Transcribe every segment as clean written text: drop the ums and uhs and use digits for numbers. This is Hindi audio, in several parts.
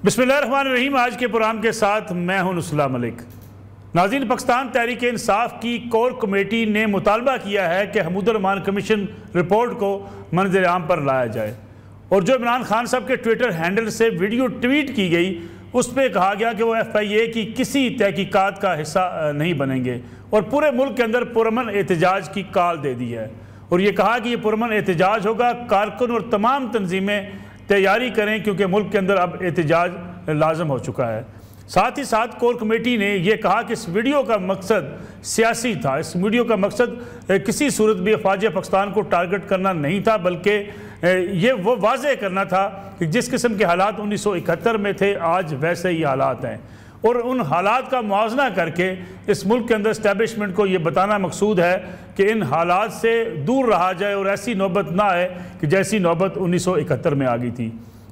बिस्मिल्लाहिर्रहमानिर्रहीम। आज के प्रोग्राम के साथ मैं हूं नुसला मलिक। नाज़रीन, पाकिस्तान तहरीक इंसाफ की कोर कमेटी ने मुतालबा किया है कि हमूदुर्रहमान कमीशन रिपोर्ट को मंज़िल आम पर लाया जाए और जो इमरान खान साहब के ट्विटर हैंडल से वीडियो ट्वीट की गई उस पर कहा गया कि वो FIA की किसी तहकीकात का हिस्सा नहीं बनेंगे और पूरे मुल्क के अंदर पुरअमन एहतजाज की कॉल दे दी है और ये कहा कि ये पुरअमन एहतजाज होगा। कारकुन और तमाम तंजीमें तैयारी करें क्योंकि मुल्क के अंदर अब एहतजाज लाजम हो चुका है। साथ ही साथ कोर कमेटी ने यह कहा कि इस वीडियो का मकसद सियासी था। इस वीडियो का मकसद किसी सूरत भी अफवाज पाकिस्तान को टारगेट करना नहीं था, बल्कि ये वो वाज़ेह करना था कि जिस किस्म के हालात 1971 में थे आज वैसे ही हालात हैं और उन हालात का मुआवजा करके इस मुल्क के अंदर इस्टेब्लिशमेंट को ये बताना मकसूद है कि इन हालात से दूर रहा जाए और ऐसी नौबत ना आए कि जैसी नौबत 1971 में आ गई थी।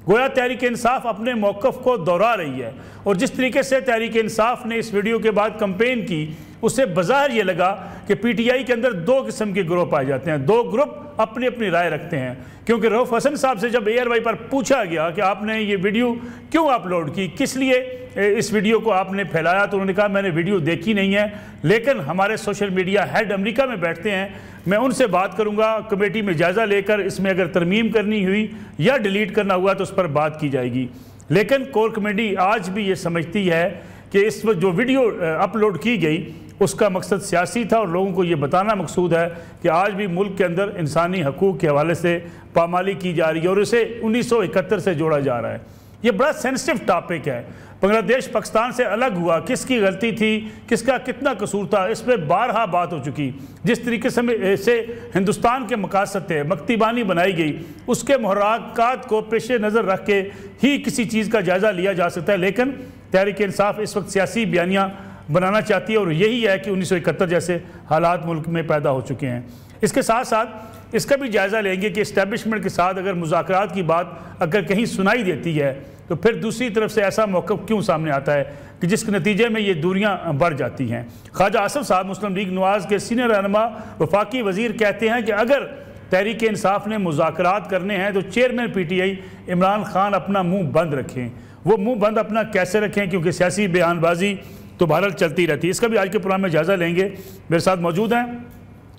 गोया तहरीक इंसाफ अपने मौक़िफ़ को दोहरा रही है और जिस तरीके से तहरीक इंसाफ ने इस वीडियो के बाद कंपेन की उससे बज़ाहिर ये लगा कि PTI के अंदर दो किस्म के ग्रुप पाए जाते हैं। दो ग्रुप अपनी अपनी राय रखते हैं, क्योंकि रऊफ़ हसन साहब से जब ARY पर पूछा गया कि आपने ये वीडियो क्यों अपलोड की, किस लिए इस वीडियो को आपने फैलाया, तो उन्होंने कहा मैंने वीडियो देखी नहीं है, लेकिन हमारे सोशल मीडिया हेड अमेरिका में बैठते हैं, मैं उनसे बात करूंगा, कमेटी में जायज़ा लेकर इसमें अगर तरमीम करनी हुई या डिलीट करना हुआ तो उस पर बात की जाएगी। लेकिन कोर कमेटी आज भी ये समझती है कि इस वक्त जो वीडियो अपलोड की गई उसका मकसद सियासी था और लोगों को ये बताना मकसूद है कि आज भी मुल्क के अंदर इंसानी हकूक़ के हवाले से पामाली की जा रही है और इसे 1971 से जोड़ा जा रहा है। ये बड़ा सेंसिटिव टॉपिक है। बांग्लादेश पाकिस्तान से अलग हुआ, किसकी गलती थी, किसका कितना कसूर था, इस पर बारहा बात हो चुकी। जिस तरीके से हिंदुस्तान के मकासद थे, मकतबानी बनाई गई, उसके मुहर्रकात को पेश नज़र रख के ही किसी चीज़ का जायज़ा लिया जा सकता है। लेकिन तहरीक इंसाफ इस वक्त सियासी बयानियाँ बनाना चाहती है और यही है कि 1971 जैसे हालात मुल्क में पैदा हो चुके हैं। इसके साथ साथ इसका भी जायज़ा लेंगे कि इस्टेब्लिशमेंट के साथ अगर मुज़ाकरात की बात अगर कहीं सुनाई देती है तो फिर दूसरी तरफ से ऐसा मौक़िफ़ क्यों सामने आता है कि जिसके नतीजे में ये दूरियां बढ़ जाती हैं। ख्वाजा आसिफ साहब मुस्लिम लीग नवाज़ के सीनियर रहनुमा वफाकी वज़ीर कहते हैं कि अगर तहरीक इंसाफ ने मुज़ाकरात करने हैं तो चेयरमैन PTI इमरान खान अपना मुँह बंद रखें। वो मुँह बंद अपना कैसे रखें, क्योंकि सियासी बयानबाजी तो बहरहाल चलती रहती है। इसका भी आज के प्रोग्राम में जायज़ा लेंगे। मेरे साथ मौजूद हैं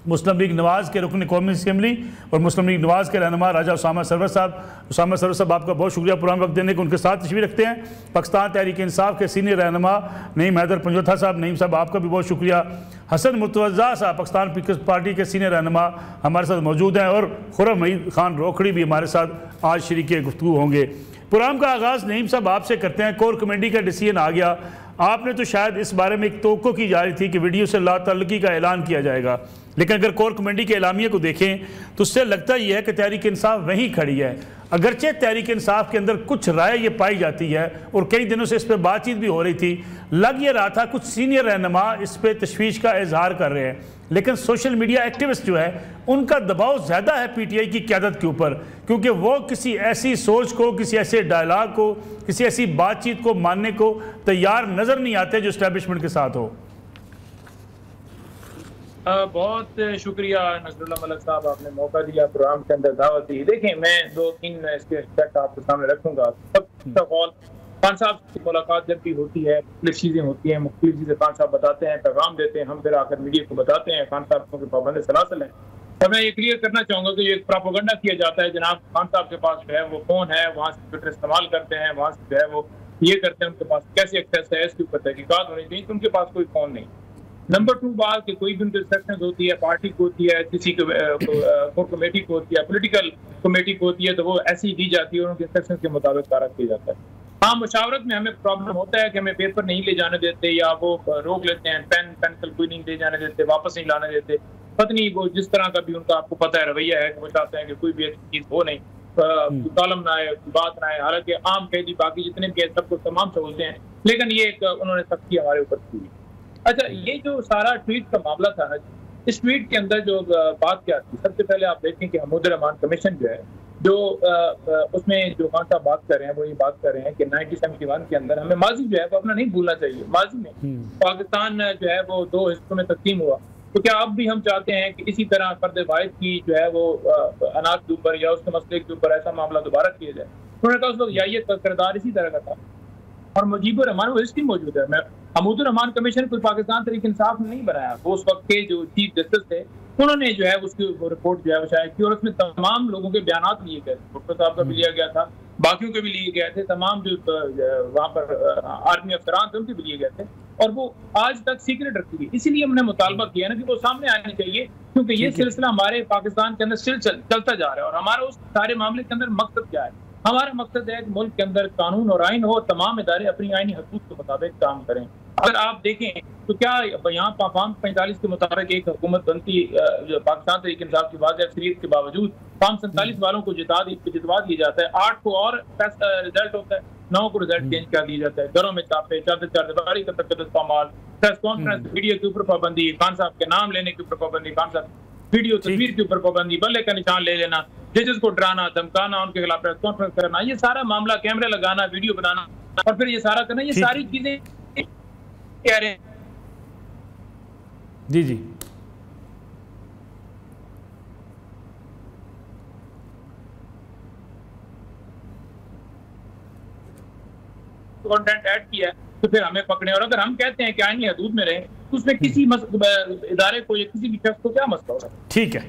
मुस्लिम लीग नवाज़ के रुकन कौमी असम्बली और मुस्लिम लीग नवाज़ के रहनुमा राजा उसामा सरवर साहब। उसामा सरवर साहब आपका बहुत शुक्रिया प्रोग्राम वक्त देने को, उनके साथ तशरीफ़ रखते हैं पाकिस्तान तहरीक इंसाफ के सीनियर रहनुमा नईम हैदर पंजोथा साहब। नईम साहब आपका भी बहुत शुक्रिया। हसन मुर्तज़ा साहब पाकिस्तान पीपल्स पार्टी के सीनियर रहनुमा हमारे साथ मौजूद हैं और खुर्रम मईद खान रोखड़ी भी हमारे साथ आज शरीके गुफ्तगू होंगे। प्रोग्राम का आगाज़ नईम साहब आपसे करते हैं। कोर कमेटी का डिसीजन आ गया, आपने तो शायद इस बारे में एक तवक्को की जा रही थी कि वीडियो से लातल्लुकी का ऐलान किया जाएगा, लेकिन अगर कोर कमेटी के एलामिया को देखें तो उससे लगता यह है कि तहरीक इंसाफ वहीं खड़ी है। अगरचे तहरीक इंसाफ के अंदर कुछ राय ये पाई जाती है और कई दिनों से इस पर बातचीत भी हो रही थी, लग ये रहा था कुछ सीनियर रहनुमा इस पर तशवीश का इजहार कर रहे हैं, लेकिन सोशल मीडिया एक्टिविस्ट जो है उनका दबाव ज़्यादा है PTI की क़यादत के ऊपर, क्योंकि वो किसी ऐसी सोच को, किसी ऐसे डायलॉग को, किसी ऐसी बातचीत को मानने को तैयार नज़र नहीं आते जो इस्टेब्लिशमेंट के साथ हो। बहुत शुक्रिया नजरुल्लाह मलिक साहब, आपने मौका दिया, प्रोग्राम के अंदर दावत दी। देखिए, मैं 2-3 इसके एस्पेक्ट आपके सामने रखूंगा। फर्स्ट ऑफ ऑल, खान साहब की मुलाकात जब भी होती है मुख्तलिफ चीज़ें होती हैं, मुख्तलिफ चीज़ें खान साहब बताते हैं, पैगाम देते हैं, हम फिर आकर मीडिया को बताते हैं। खान साहब क्योंकि पाबंद सलासल है और मैं ये क्लियर करना चाहूँगा कि ये एक प्रोपेगेंडा किया जाता है। जनाब खान साहब के पास जो है वो फ़ोन है, वहाँ से ट्विटर इस्तेमाल करते हैं, वहाँ से जो है वो ये करते हैं, उनके पास कैसे एक्सेस है इसके ऊपर तहकीकात होनी चाहिए, तो उनके पास कोई फ़ोन नहीं। नंबर 2 बात कि कोई भी उनकी इंस्ट्रक्शंस होती है, पार्टी को होती है, किसी कोर कमेटी को होती है, पॉलिटिकल कमेटी को होती है, तो वो ऐसी दी जाती है और उनके इंस्ट्रक्शंस के मुताबिक कार्य किया जाता है। हाँ, मुशावरत में हमें प्रॉब्लम होता है कि हमें पेपर नहीं ले जाने देते या वो रोक लेते हैं, पेन पेंसिल कोई नहीं ले जाने देते, वापस नहीं लाने देते, पत्नी वो जिस तरह का भी उनका आपको पता है रवैया है कि वो चाहते हैं कि कोई भी ऐसी चीज़ हो नहीं, कॉलम ना आए, बात ना आए। हालांकि आम कैदी बाकी जितने भी सबको तमाम सहूलतें हैं, लेकिन ये एक उन्होंने सख्ती हमारे ऊपर की। अच्छा, ये जो सारा ट्वीट का मामला था ना, इस ट्वीट के अंदर जो बात क्या थी, सबसे पहले आप देखें कि हमूदुर्रहमान कमीशन जो है, जो उसमें जो खान साहब बात कर रहे हैं वो ये बात कर रहे हैं कि 1971 के अंदर हमें माजी जो है वो अपना नहीं भूलना चाहिए। माजी में पाकिस्तान जो है वो 2 हिस्सों में तकसीम हुआ, तो क्या अब भी हम चाहते हैं कि इसी तरह फर्द वाहिद की जो है वो अनाज के ऊपर या उसके मसले के ऊपर ऐसा मामला दोबारा किया जाए? उन्होंने कहा उस वक्त याहियत का किरदार इसी तरह का था। और मुजीबुर रहमान वो हिस्ट्री मौजूद है। महमूदुर रहमान कमीशन कोई पाकिस्तान तहरीक इंसाफ नहीं बनाया, वो उस वक्त के जो चीफ जस्टिस थे उन्होंने जो है उसकी रिपोर्ट जो है वो शायद की, और उसमें तमाम लोगों के बयान लिए गए, भुट्टो साहब का भी लिया गया था, बाकियों के भी लिए गए थे, तमाम जो वहाँ पर आर्मी अफसरान थे उनके भी लिए गए थे, और वो आज तक सीक्रेट रखी गई। इसीलिए हमने मुतालबा किया ना कि वो सामने आने चाहिए, क्योंकि ये सिलसिला हमारे पाकिस्तान के अंदर चलता जा रहा है। और हमारा उस सारे मामले के अंदर मकसद क्या है? हमारा मकसद है कि मुल्क के अंदर कानून और आइन हो, तमाम इदारे अपनी आइनी हकूक के मुताबिक काम करें। अगर आप देखें तो क्या यहाँ फार्म 45 के मुताबिक एक हुकूमत बनती, पाकिस्तान तहरीक इंसाफ की वाज़ेह अक्सरियत के बावजूद फार्म 47 वालों को जितवा दिया जाता है, 8 को और रिजल्ट होता है, 9 को रिजल्ट चेंज कर दिया जाता है, घरों में छापे, चारदीवारी का तकद्दुस पामाल, प्रेस कॉन्फ्रेंस वीडियो के ऊपर पाबंदी, खान साहब के नाम लेने के ऊपर पाबंदी, खान साहब वीडियो तस्वीर के ऊपर पाबंदी, बल्ले का निशान ले लेना, जजेस को डराना धमकाना, उनके खिलाफ प्रेस कॉन्फ्रेंस करना, ये सारा मामला, कैमरे लगाना, वीडियो बनाना और फिर ये सारा करना, ये सारी चीजें कह रहे हैं। जी जी कंटेंट ऐड किया तो फिर हमें पकड़े, और अगर हम कहते हैं कि आईनी हदूद में रहे तो उसमें किसी इदारे को या किसी भी शख्स को क्या मसला होगा? ठीक है,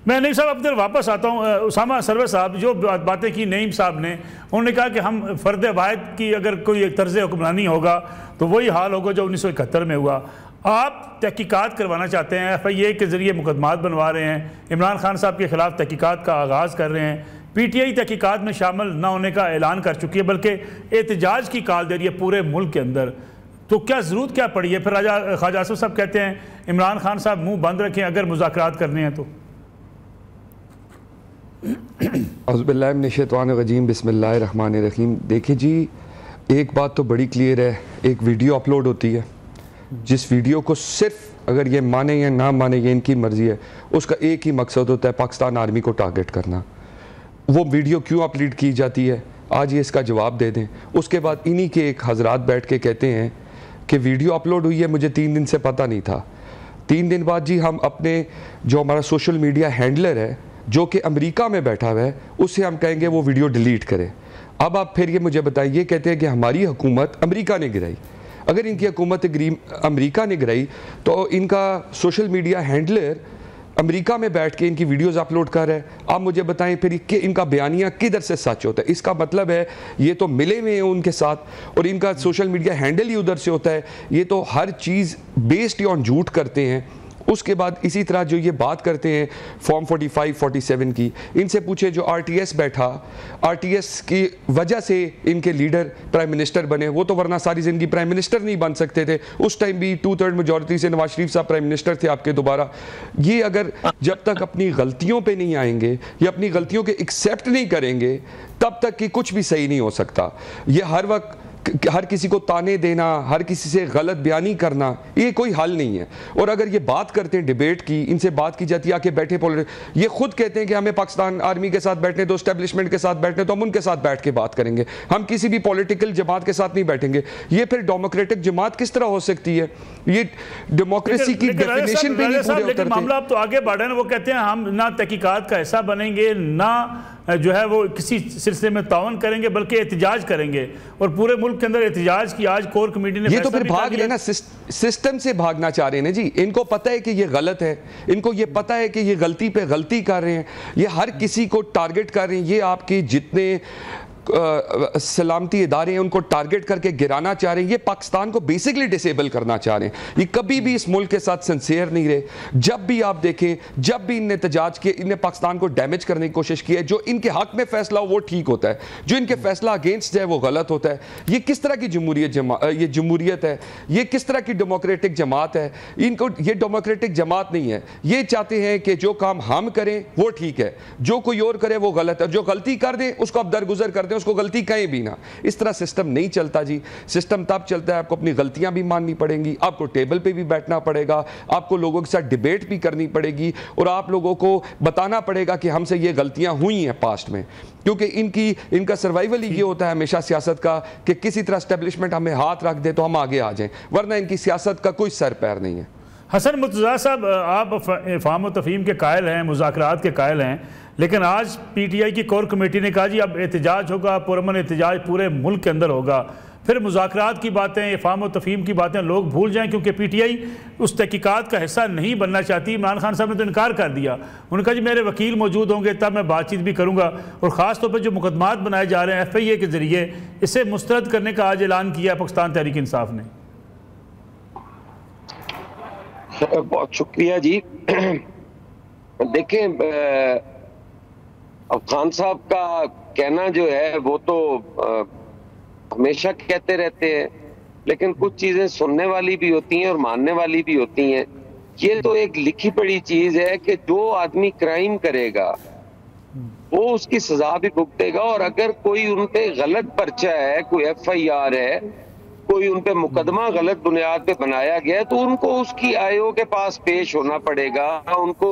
मैं नईम साहब अब वापस आता हूँ। उसामा सरवर साहब, जो बातें की नईम साहब ने, उन्होंने कहा कि हम फ़र्द वाहिद की अगर कोई एक तर्ज हुक्मरानी होगा तो वही हाल होगा जो 1971 में हुआ। आप तहकीकात करवाना चाहते हैं, FIA के ज़रिए मुकदमात बनवा रहे हैं, इमरान खान साहब के ख़िलाफ़ तहकीकात का आगाज़ कर रहे हैं, PTI तहकीकात में शामिल न होने का ऐलान कर चुकी है, बल्कि एहतजाज की कॉल दे रही है पूरे मुल्क के अंदर। तो क्या ज़रूरत क्या पड़ी है? फिर ख्वाजा आसिफ साहब कहते हैं इमरान खान साहब मुँह बंद रखें अगर मुज़ाकरात करने हैं तो। औज़ुबिल्लाहिमिनश्शैतानिर्रजीम, बिस्मिल्लाहिर्रहमानिर्रहीम। देखिए जी, एक बात तो बड़ी क्लियर है, एक वीडियो अपलोड होती है, जिस वीडियो को सिर्फ अगर ये माने या ना माने ये इनकी मर्ज़ी है, उसका एक ही मकसद होता है पाकिस्तान आर्मी को टारगेट करना। वो वीडियो क्यों अपलोड की जाती है, आज ये इसका जवाब दे दें। उसके बाद इन्हीं के एक हजरात बैठ के कहते हैं कि वीडियो अपलोड हुई है, मुझे 3 दिन से पता नहीं था। 3 दिन बाद जी हम अपने जो हमारा सोशल मीडिया हैंडलर है जो कि अमेरिका में बैठा हुआ है, उससे हम कहेंगे वो वीडियो डिलीट करे। अब आप फिर ये मुझे बताइए, कहते हैं कि हमारी हुकूमत अमेरिका ने गिराई। अगर इनकी हुकूमत अमेरिका ने गिराई तो इनका सोशल मीडिया हैंडलर अमेरिका में बैठ के इनकी वीडियोस अपलोड कर रहा है। आप मुझे बताएं फिर कि इनका बयानिया किधर से सच होता है? इसका मतलब है ये तो मिले हुए हैं उनके साथ और इनका सोशल मीडिया हैंडल ही उधर से होता है। ये तो हर चीज़ बेस्ड ऑन झूठ करते हैं। उसके बाद इसी तरह जो ये बात करते हैं फॉर्म 45, 47 की, इनसे पूछे जो RTS बैठा, RTS की वजह से इनके लीडर प्राइम मिनिस्टर बने, वो तो वरना सारी ज़िंदगी प्राइम मिनिस्टर नहीं बन सकते थे। उस टाइम भी 2/3 मेजॉरिटी से नवाज शरीफ साहब प्राइम मिनिस्टर थे आपके दोबारा। ये अगर जब तक अपनी गलतियों पे नहीं आएंगे या अपनी गलतियों के एक्सेप्ट नहीं करेंगे तब तक कि कुछ भी सही नहीं हो सकता। ये हर वक्त हर किसी को ताने देना, हर किसी से गलत बयानी करना, ये कोई हल नहीं है। और अगर ये बात करते हैं डिबेट की, इनसे बात की जाती है आके बैठे ये खुद कहते हैं कि हमें पाकिस्तान आर्मी के साथ बैठने दो, एस्टेब्लिशमेंट के साथ बैठने तो हम उनके साथ बैठ के बात करेंगे, हम किसी भी पॉलिटिकल जमात के साथ नहीं बैठेंगे। ये फिर डेमोक्रेटिक जमात किस तरह हो सकती है? ये डेमोक्रेसी की डेफिनेशन भी नहीं पूरे उतरते। मामला अब तो आगे बढ़ रहे हैं, वो कहते हैं हम ना तहकीकात का हिस्सा बनेंगे, ना जो है वो किसी सिलसिले में तावन करेंगे, बल्कि एहतजाज करेंगे। और पूरे मुल्क के अंदर एहतजाज की आज कोर कमेटी ने ये तो फिर भाग लेना, सिस्टम से भागना चाह रहे हैं जी। इनको पता है कि ये गलत है, इनको ये पता है कि ये गलती पे गलती कर रहे हैं, ये हर किसी को टारगेट कर रहे हैं। ये आपके जितने सलामती इदारे हैं उनको टारगेट करके गिराना चाह रहे हैं। ये पाकिस्तान को बेसिकली डिसेबल करना चाह रहे हैं। ये कभी भी इस मुल्क के साथ सिंसियर नहीं रहे। जब भी आप देखें, जब भी इनने एहतजाज किए, इनने पाकिस्तान को डैमेज करने की कोशिश की है। जो इनके हक में फैसला हो वो ठीक होता है, जो इनके फैसला अगेंस्ट जाए वो गलत होता है। ये किस तरह की ये जमहूरियत है? ये किस तरह की डेमोक्रेटिक जमात है? इनको ये डेमोक्रेटिक जमात नहीं है। ये चाहते हैं कि जो काम हम करें वो ठीक है, जो कोई और करे वो गलत है, जो गलती कर दे उसको आप दरगुजर कर दें, उसको गलती कहें भी ना। इस तरह सिस्टम नहीं चलता जी। सिस्टम तब चलता है आपको अपनी गलतियां भी माननी पड़ेंगी, आपको टेबल पे भी बैठना पड़ेगा, आपको लोगों के साथ डिबेट भी करनी पड़ेगी और आप लोगों को बताना पड़ेगा कि हमसे ये गलतियां हुई हैं पास्ट में। क्योंकि इनका सर्वाइवल ही ये होता है हमेशा सियासत का कि किसी तरह एस्टेब्लिशमेंट हमें हाथ रख दे तो हम आगे आ जाएं, वरना इनकी सियासत का कोई सर पैर नहीं है। हसन मुर्तज़ा साहब, आप फ़ाहम व तफ़हीम के कायल हैं, मुज़ाकरात के कायल हैं, लेकिन आज PTI की कोर कमेटी ने कहा जी अब एहतजाज होगा, पुरअमन एहतजाज पूरे मुल्क के अंदर होगा। फिर मुज़ाकरात की बातें, इफ़हाम और तफ़हीम की बातें लोग भूल जाएं, क्योंकि PTI उस तहकीकात का हिस्सा नहीं बनना चाहती। इमरान खान साहब ने तो इनकार कर दिया। उन्होंने कहा जी मेरे वकील मौजूद होंगे तब मैं बातचीत भी करूँगा। और ख़ास तौर पर जो मुकदमात बनाए जा रहे हैं FIA के ज़रिए, इसे मुस्तरद करने का आज ऐलान किया पाकिस्तान तहरीक इंसाफ ने। बहुत शुक्रिया जी। देखें, खान साहब का कहना जो है वो तो हमेशा कहते रहते हैं, लेकिन कुछ चीजें सुनने वाली भी होती हैं और मानने वाली भी होती हैं। ये तो एक लिखी पड़ी चीज है कि जो आदमी क्राइम करेगा वो उसकी सजा भी भुगतेगा, और अगर कोई उन पे गलत पर्चा है, कोई FIR है, कोई उन पे मुकदमा गलत बुनियाद पे बनाया गया है, तो उनको उसकी आयोग के पास पेश होना पड़ेगा। उनको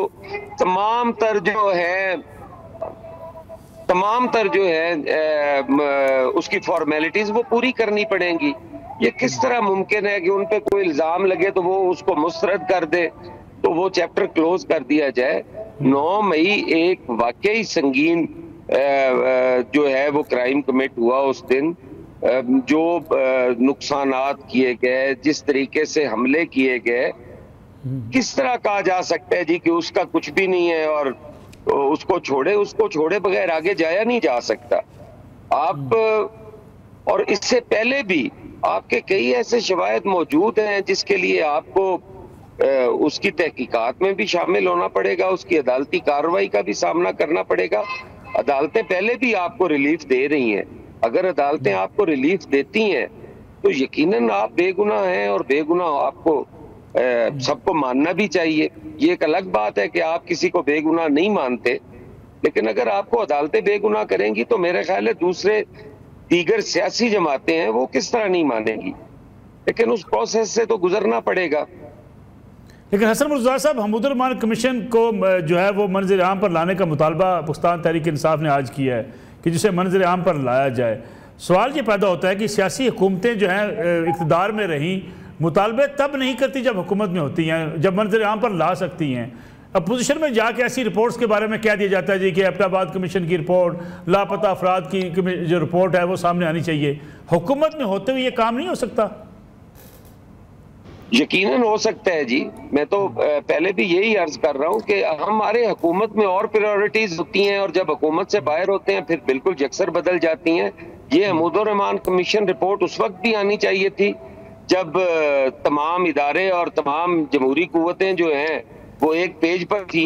तमाम तर जो है उसकी फॉर्मेलिटीज वो पूरी करनी पड़ेंगी। ये किस तरह मुमकिन है कि उन पे कोई इल्जाम लगे तो वो उसको मुस्तरद कर दे, तो वो चैप्टर क्लोज कर दिया जाए। 9 मई एक वाकई संगीन जो है वो क्राइम कमिट हुआ उस दिन। जो नुकसानात किए गए, जिस तरीके से हमले किए गए, किस तरह कहा जा सकता है जी कि उसका कुछ भी नहीं है और उसको छोड़े बगैर आगे जाया नहीं जा सकता। आप और इससे पहले भी आपके कई ऐसे शवाहिद मौजूद हैं जिसके लिए आपको उसकी तहकीकात में भी शामिल होना पड़ेगा, उसकी अदालती कार्रवाई का भी सामना करना पड़ेगा। अदालतें पहले भी आपको रिलीफ दे रही हैं। अगर अदालतें आपको रिलीफ देती हैं तो यकीनन आप बेगुनाह हैं, और बेगुनाह आपको सबको मानना भी चाहिए। ये एक अलग बात है कि आप किसी को बेगुनाह नहीं मानते, लेकिन अगर आपको अदालतें बेगुनाह करेंगी तो मेरे ख्याल है दीगर सियासी जमातें हैं वो किस तरह नहीं मानेंगी। लेकिन उस प्रोसेस से तो गुजरना पड़ेगा। लेकिन हसन मुर्तज़ा साहब, महमूद रहमान कमीशन को जो है वो मंज़िल आम पर लाने का मुतालबा पाकिस्तान तहरीक इंसाफ ने आज किया है कि जिसे मंज़िल आम पर लाया जाए। सवाल ये पैदा होता है कि सियासी हुकूमतें जो हैं इक़्तिदार में रहीं, मुतालबे तब नहीं करती जब हुकूमत में होती हैं, जब मंज़िल आम पर ला सकती हैं। अपोजिशन में जाके ऐसी रिपोर्ट्स के बारे में क्या दिया जाता है जी कि एबटाबाद कमीशन की रिपोर्ट, लापता अफराद की जो रिपोर्ट है वो सामने आनी चाहिए। हुकूमत में होते हुए ये काम नहीं हो सकता? यकीनन हो सकता है जी। मैं तो पहले भी यही अर्ज कर रहा हूँ कि हमारे हुकूमत में और प्रायोरिटीज होती हैं, और जब हुकूमत से बाहर होते हैं फिर बिल्कुल यकसर बदल जाती हैं। ये महमूद रहमान कमीशन रिपोर्ट उस वक्त भी आनी चाहिए थी जब तमाम इदारे और तमाम जमहूरी कुव्वतें जो हैं वो एक पेज पर थी।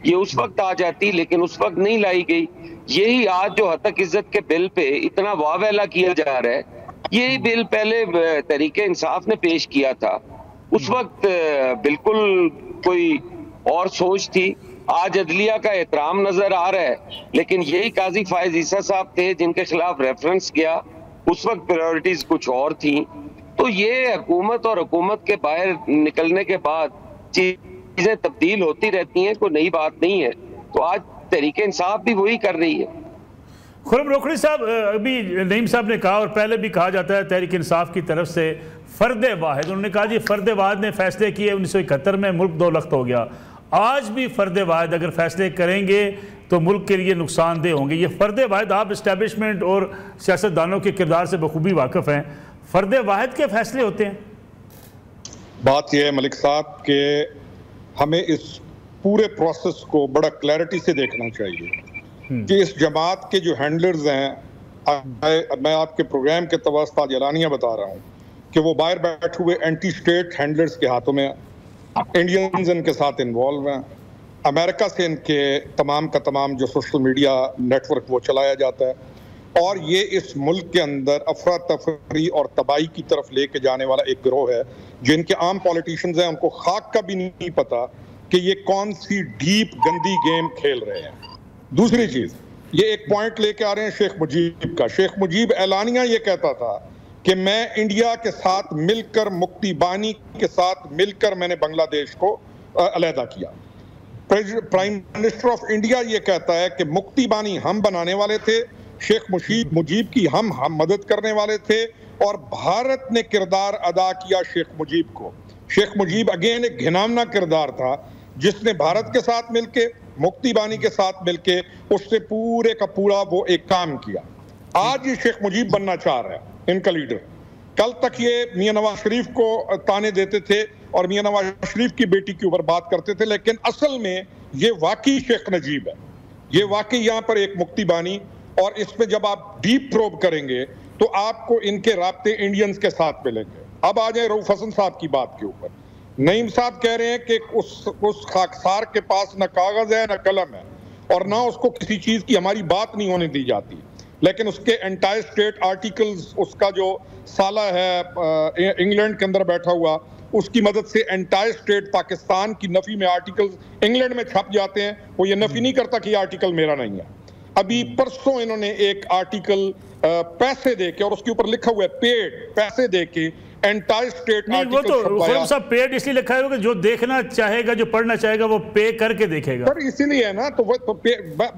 ये उस वक्त आ जाती, लेकिन उस वक्त नहीं लाई गई। यही आज जो हतक इज्जत के बिल पे इतना वावेला किया जा रहा है, यही बिल पहले तहरीके इंसाफ ने पेश किया था। उस वक्त बिल्कुल कोई और सोच थी। आज अदलिया का एहतराम नजर आ रहा है, लेकिन यही काजी फायज ईसा साहब थे जिनके खिलाफ रेफरेंस किया। उस वक्त प्रायोरिटीज कुछ और थी। तो ये हुकूमत और हुकूमत के बाहर निकलने के बाद चीजें तब्दील होती रहती हैं, कोई नई बात नहीं है। तो आज तहरीके इंसाफ भी वही कर रही है। खुर्रम रोकड़ी साहब, अभी नईम साहब ने कहा और पहले भी कहा जाता है तहरीक इंसाफ की तरफ से फ़र्द वाहिद, उन्होंने कहा जी फ़र्द वाहिद ने फैसले किए 1971 में, मुल्क 2 लख्त हो गया। आज भी फ़र्द वाहिद अगर फैसले करेंगे तो मुल्क के लिए नुकसानदेह होंगे। ये फ़र्द वाहिद, आप इस्टेब्लिशमेंट और सियासतदानों के किरदार से बखूबी वाकिफ़ हैं, फ़र्द वाहिद के फैसले होते हैं। बात यह है मलिक साहब कि हमें इस पूरे प्रोसेस को बड़ा क्लैरिटी से देखना चाहिए कि इस जमात के जो हैंडलर्स हैं, मैं आपके प्रोग्राम के तवस्सुत आज एलानिया बता रहा हूँ कि वो बाहर बैठे हुए एंटी स्टेट हैंडलर्स के हाथों में, इंडियंस इनके साथ इन्वॉल्व हैं। अमेरिका से इनके तमाम का तमाम जो सोशल मीडिया नेटवर्क वो चलाया जाता है, और ये इस मुल्क के अंदर अफरा तफरी और तबाही की तरफ लेके जाने वाला एक गिरोह है। जो इनके आम पॉलिटिशियंस हैं उनको खाक का भी नहीं पता कि ये कौन सी डीप गंदी गेम खेल रहे हैं। दूसरी चीज, ये एक पॉइंट लेके आ रहे हैं शेख मुजीब का। शेख मुजीब एलानिया ये कहता था कि मैं इंडिया के साथ मिलकर, मुक्ति बानी के साथ मिलकर मैंने बांग्लादेश को अलहदा किया। प्राइम मिनिस्टर ऑफ इंडिया ये कहता है कि मुक्ति बानी हम बनाने वाले थे, शेख मुजीब की हम मदद करने वाले थे, और भारत ने किरदार अदा किया शेख मुजीब को। शेख मुजीब अगेन एक घिनौना किरदार था जिसने भारत के साथ मिलके, मुक्ति बानी के साथ मिलके उससे पूरे का पूरा वो एक काम किया। आज ये शेख मुजीब बनना चाह रहा है इनका लीडर, कल तक ये मियां नवाज शरीफ को ताने देते थे और मियां नवाज शरीफ की बेटी के ऊपर बात करते थे, लेकिन असल में ये वाकई शेख नजीब है, ये वाकई यहाँ पर एक मुक्ति बानी। और इसमें जब आप डीप प्रोब करेंगे तो आपको इनके राब्ते इंडियंस के साथ मिलेंगे। अब आ जाए रऊफ हसन साहब की बात के ऊपर। नईम साहब कह रहे हैं कि उस खाकसार के पास न कागज है न कलम है और ना उसको किसी चीज की हमारी बात नहीं होने दी जाती, लेकिन उसके एंटायर स्टेट आर्टिकल्स, उसका जो साला है इंग्लैंड के अंदर बैठा हुआ, उसकी मदद से एंटायर स्टेट पाकिस्तान की नफी में आर्टिकल्स इंग्लैंड में छप जाते हैं। वो ये नफी नहीं करता कि ये आर्टिकल मेरा नहीं है। अभी परसों इन्होंने एक आर्टिकल पैसे दे के, और उसके ऊपर लिखा हुआ है पेड, पैसे दे के एंटायर स्टेट आर्टिकल छपवाया। वो सब पेड इसलिए लिखा है कि जो देखना चाहेगा, जो पढ़ना चाहेगा वो पे करके देखेगा। सर इसीलिए है ना, तो वो तो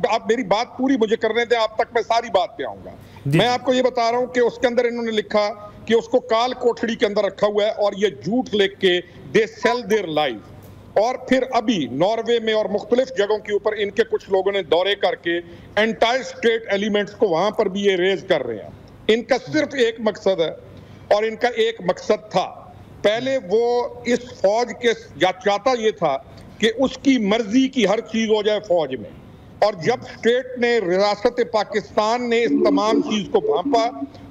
आप मेरी बात पूरी मुझे करने दें, आप तक मैं सारी बात पे आऊंगा। मैं आपको ये बता रहा हूं कि उसके अंदर इन्होंने लिखा कि उसको काल कोठड़ी के अंदर रखा हुआ है और ये झूठ लिख के दे सेल देयर लाइफ। और फिर अभी नॉर्वे में और मुख्तलिफ जगहों के ऊपर इनके कुछ लोगों ने दौरे करके एंटायर स्टेट एलिमेंट्स को वहां पर भी ये रेज कर रहे हैं। इनका सिर्फ एक मकसद है, और इनका एक मकसद था पहले, वो इस फौज के चाहता ये था कि उसकी मर्जी की हर चीज हो जाए फौज में। और जब स्टेट ने, रियासत पाकिस्तान ने इस तमाम चीज को भांपा,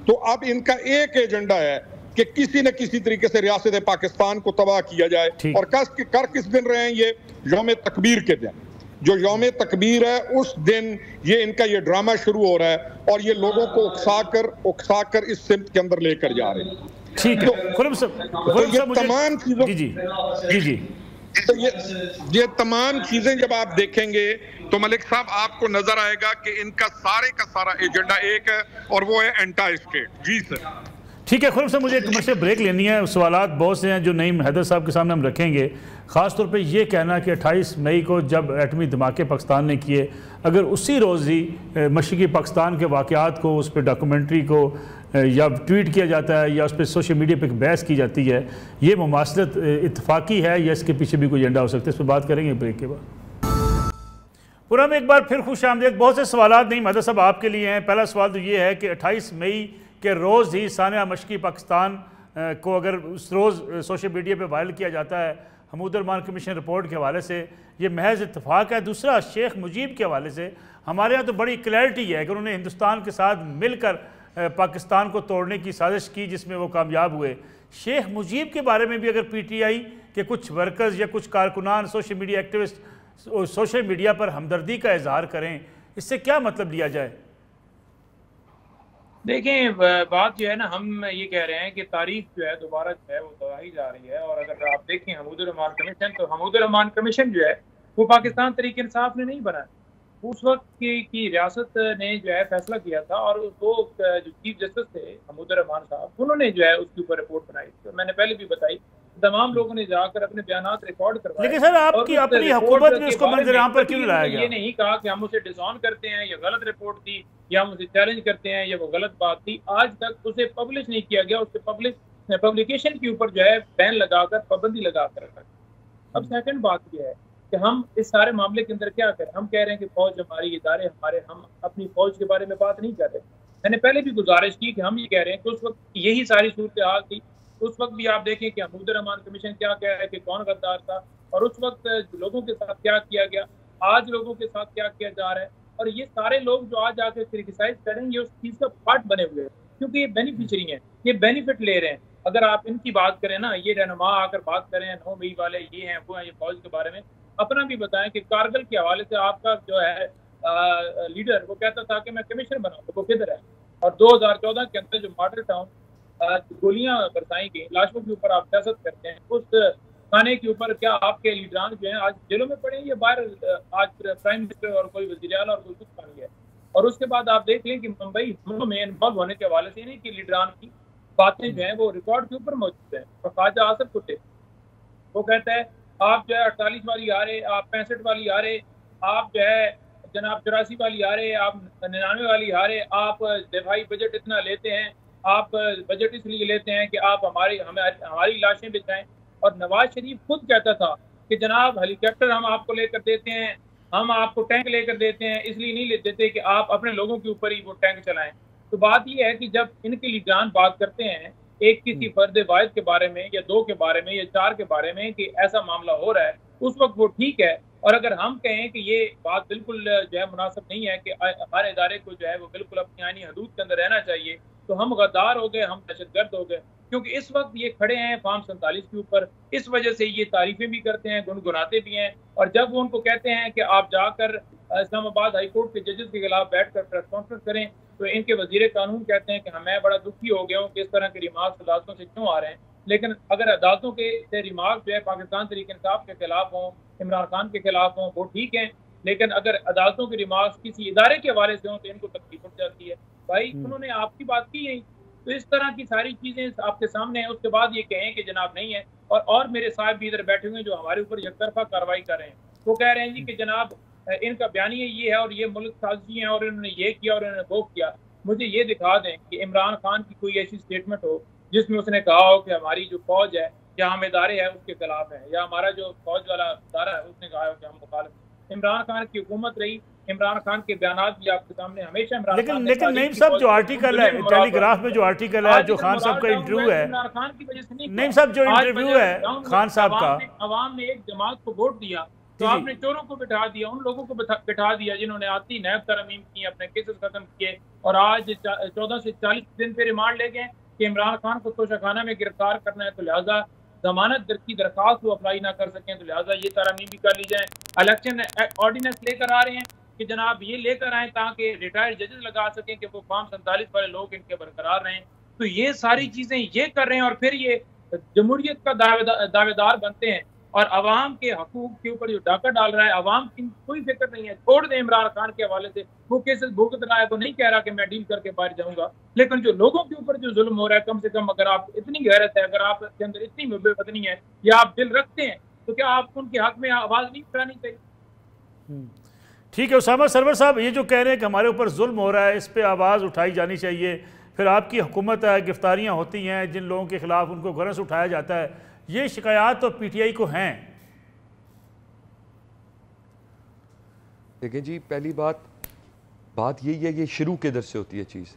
तो अब इनका एक एजेंडा है कि किसी न किसी तरीके से रियासत पाकिस्तान को तबाह किया जाए। और कर किस दिन रहे हैं ये? यौम तकबीर के दिन। जो यौम तकबीर है उस दिन ये इनका ये ड्रामा शुरू हो रहा है और ये लोगों को उकसाकर इस सिमत के अंदर लेकर जा रहे हैं। ठीक है खुर्रम साहब, तमाम चीजों जी तो ये तमाम चीजें जब आप देखेंगे तो मलिक साहब आपको नजर आएगा कि इनका सारे का सारा एजेंडा एक है और वो है एंटायर स्टेट। जी सर। ठीक है खुर्रम साहब, मुझे एक कमर्शियल ब्रेक लेनी है। सवालात बहुत से हैं जो नईम हैदर साहब के सामने हम रखेंगे। ख़ास तौर पे ये कहना कि 28 मई को जब एटमी धमाके पाकिस्तान ने किए, अगर उसी रोज़ ही मशरक़ी पाकिस्तान के वाक़यात को, उस पर डॉक्यूमेंट्री को या ट्वीट किया जाता है या उस पर सोशल मीडिया पर बहस की जाती है, ये मुमासलत इत्तफाक़ी है या इसके पीछे भी कोई एजेंडा हो सकता है? इस पर बात करेंगे ब्रेक के बाद। पूरा में एक बार फिर खुश आमदीद। बहुत से सवाल नईम हैदर साहब आपके लिए हैं। पहला सवाल तो ये है कि 28 मई के रोज़ ही सानिया मशरक़ी पाकिस्तान को अगर उस रोज़ सोशल मीडिया पे वायरल किया जाता है हमूद रहमान कमीशन रिपोर्ट के हवाले से, ये महज इत्तफाक़ है? दूसरा, शेख मुजीब के हवाले से हमारे यहाँ तो बड़ी क्लैरिटी है कि उन्होंने हिंदुस्तान के साथ मिलकर पाकिस्तान को तोड़ने की साजिश की जिसमें वो कामयाब हुए। शेख मुजीब के बारे में भी अगर PTI के कुछ वर्कर्स या कुछ कारकुनान, social media activist social media पर हमदर्दी का इजहार करें, इससे क्या मतलब लिया जाए? देखें, बात जो है ना, हम ये कह रहे हैं कि तारीख जो है दोबारा जो है वो दोहराई जा रही है। और अगर आप देखें हमूद रहमान कमीशन, तो हमूद रहमान कमीशन जो है वो पाकिस्तान तहरीक इंसाफ ने नहीं बनाया। उस वक्त की रियासत ने जो है फैसला किया था और वो जो चीफ जस्टिस थे हमूद रहमान साहब, उन्होंने जो है उसके ऊपर रिपोर्ट बनाई। तो मैंने पहले भी बताई, तमाम लोगों ने जाकर अपने बयानात रिकॉर्ड करवाए। लेकिन सर आपकी अपनी हुकूमत में उसको मंजर आम पर क्यों लाया गया? ये नहीं कहा कि हम उसे डिसऑन करते हैं, ये गलत रिपोर्ट थी, या हम उसे चैलेंज करते हैं, ये वो गलत बात थी। आज तक उसे पब्लिश नहीं किया गया, उसके पब्लिकेशन के ऊपर जो है बैन लगाकर, पाबंदी लगाकर रखा। अब सेकंड बात यह है कि हम इस सारे मामले के अंदर क्या करें? हम कह रहे हैं कि फौज हमारी, इदारे हमारे, हम अपनी फौज के बारे में बात नहीं कर रहे। मैंने पहले भी गुजारिश की कि हम ये कह रहे हैं कि उस वक्त यही सारी सूरत हाल थी। उस वक्त भी आप देखें कि हमूद रहमान कमीशन क्या कह रहा है कि कौन गद्दार था, और उस वक्त लोगों के साथ क्या किया गया, आज लोगों के साथ क्या किया जा रहा है। और ये सारे लोग जो आज आके क्रिटिसाइज करेंगे उस चीज़ का पार्ट बने हुए हैं, क्योंकि ये बेनिफिशरी हैं, ये बेनिफिट ले रहे हैं। अगर आप इनकी बात करें ना, ये रहनुमा आकर बात करें 9 मई वाले, ये हैं वो हैं, ये फौज के बारे में अपना भी बताएं कि कारगिल के हवाले से आपका जो है लीडर वो कहता था कि मैं कमिश्नर बनाऊँ, तो वो किधर है? और 2014 के अंदर जो मॉडल टाउन गोलियां बरसाई गई, लाशों के ऊपर आप सियासत करते हैं, उस थाने के ऊपर क्या आपके लीडरान जो हैं आज जेलों में पड़े हैं या बाहर? आज प्राइम मिनिस्टर और कोई वज़ीर आला और कोई कुछ नहीं है। और उसके बाद आप देख लें कि मुंबई हमलों में इन्वॉल्व होने के हवाले से नहीं कि लीडरान की बातें जो हैं वो रिकॉर्ड के ऊपर मौजूद हैं। और ख्वाजा आसिफ कुत्ते वो कहता है आप जो है 48 वाली आ रहे, आप 65 वाली आ रहे, आप जो है जनाब 84 वाली आ रहे, आप 99 वाली आ रहे, आप दिफाई बजट इतना लेते हैं, आप बजट इसलिए लेते हैं कि आप हमारी लाशें बिछाएं। और नवाज शरीफ खुद कहता था कि जनाब हेलीकॉप्टर हम आपको लेकर देते हैं, हम आपको टैंक लेकर देते हैं, इसलिए नहीं ले देते कि आप अपने लोगों के ऊपर ही वो टैंक चलाएं। तो बात यह है कि जब इनके लीडरान बात करते हैं एक किसी फर्द वाहिद के बारे में या 2 के बारे में या 4 के बारे में कि ऐसा मामला हो रहा है, उस वक्त वो ठीक है। और अगर हम कहें कि ये बात बिल्कुल जो है मुनासिब नहीं है कि हर इदारे को जो है वो बिल्कुल अपनी आईनी हदूद के अंदर रहना चाहिए, तो हम गद्दार हो गए, हम दहशतगर्द हो गए। क्योंकि इस वक्त ये खड़े हैं फार्म 47 के ऊपर, इस वजह से ये तारीफें भी करते हैं, गुनगुनाते भी हैं। और जब वो उनको कहते हैं कि आप जाकर इस्लामाबाद हाई कोर्ट के जजेस के खिलाफ बैठकर प्रेस कॉन्फ्रेंस करें, तो इनके वजीर कानून कहते हैं कि मैं बड़ा दुखी हो गया हूँ कि इस तरह के रिमार्क्स अदालतों से क्यों आ रहे हैं। लेकिन अगर अदालतों के रिमार्क जो है पाकिस्तान तहरीक इंसाफ के खिलाफ हों, इमरान खान के खिलाफ हों, वो ठीक है। लेकिन अगर अदालतों के रिमार्क्स किसी इदारे के हवाले से हों तो इनको तकलीफ उठ जाती है। भाई उन्होंने आपकी बात की है, तो इस तरह की सारी चीजें आपके सामने हैं। उसके बाद ये कहें कि जनाब नहीं है। और मेरे साहब भी इधर बैठे हुए हैं जो हमारे ऊपर यकतरफा कार्रवाई कर रहे हैं, वो कह रहे हैं जी कि जनाब इनका बयानिया ये है और ये मुल्क साजी है और इन्होंने ये किया और इन्होंने वो किया। मुझे ये दिखा दें कि इमरान खान की कोई ऐसी स्टेटमेंट हो जिसमें उसने कहा हो कि हमारी जो फौज है या हम इदारे हैं उसके खिलाफ है, या हमारा जो फौज वाला इदारा है उसने कहा हो कि हम मुखालिफ। इमरान खान की हुकूमत रही, इमरान खान के बयान भी आपके सामने हमेशा इमरान खान। लेकिन नईम साहब जो आर्टिकल है टेलीग्राफ में, जो आर्टिकल है, जो खान साहब का इंटरव्यू है, इमरान खान की वजह से नहीं, नईम साहब जो इंटरव्यू है खान साहब का, अवाम ने एक जमात को वोट दिया तो आपने चोरों को बिठा दिया, उन लोगों को बिठा दिया जिन्होंने आती नैब तरमीम की, अपने केसेस खत्म किए, और आज 14 से 40 दिन पे रिमांड ले गए कि इमरान खान को तोशाखाना में गिरफ्तार करना है, तो लिहाजा जमानत की दरखास्त वो अप्लाई ना कर सकें, तो लिहाजा ये तरमीम भी कर ली जाए। इलेक्शन ऑर्डिनेंस लेकर आ रहे हैं कि जनाब ये लेकर आए ताकि रिटायर्ड जजेस लगा सकें कि वो फार्म 47 वाले लोग इनके बरकरार रहें। तो ये सारी चीजें ये कर रहे हैं और फिर ये जमहूरियत का दावेदार बनते हैं और अवाम के हकूक के ऊपर जो डाका डाल रहा है, अवाम की कोई फिक्र नहीं है। छोड़ दें इमरान खान के हवाले से, वो केसेस भुगत रहा है तो नहीं कह रहा कि मैं डील करके बाहर जाऊंगा, लेकिन जो लोगों के ऊपर जो जुल्म हो रहा है, कम से कम अगर आप इतनी गैरत है, अगर आपके अंदर इतनी मुहब्बत है या आप दिल रखते हैं, तो क्या आप उनके हक में आवाज नहीं उठानी चाहिए? ठीक है उसामा सरवर साहब, ये जो कह रहे हैं कि हमारे ऊपर जुल्म हो रहा है, इस पर आवाज़ उठाई जानी चाहिए, फिर आपकी हुकूमत है, गिरफ्तारियाँ होती हैं जिन लोगों के खिलाफ, उनको गरज उठाया जाता है, ये शिकायत तो PTI को हैं। देखिए जी, पहली बात यही है, ये शुरू किधर से होती है चीज़?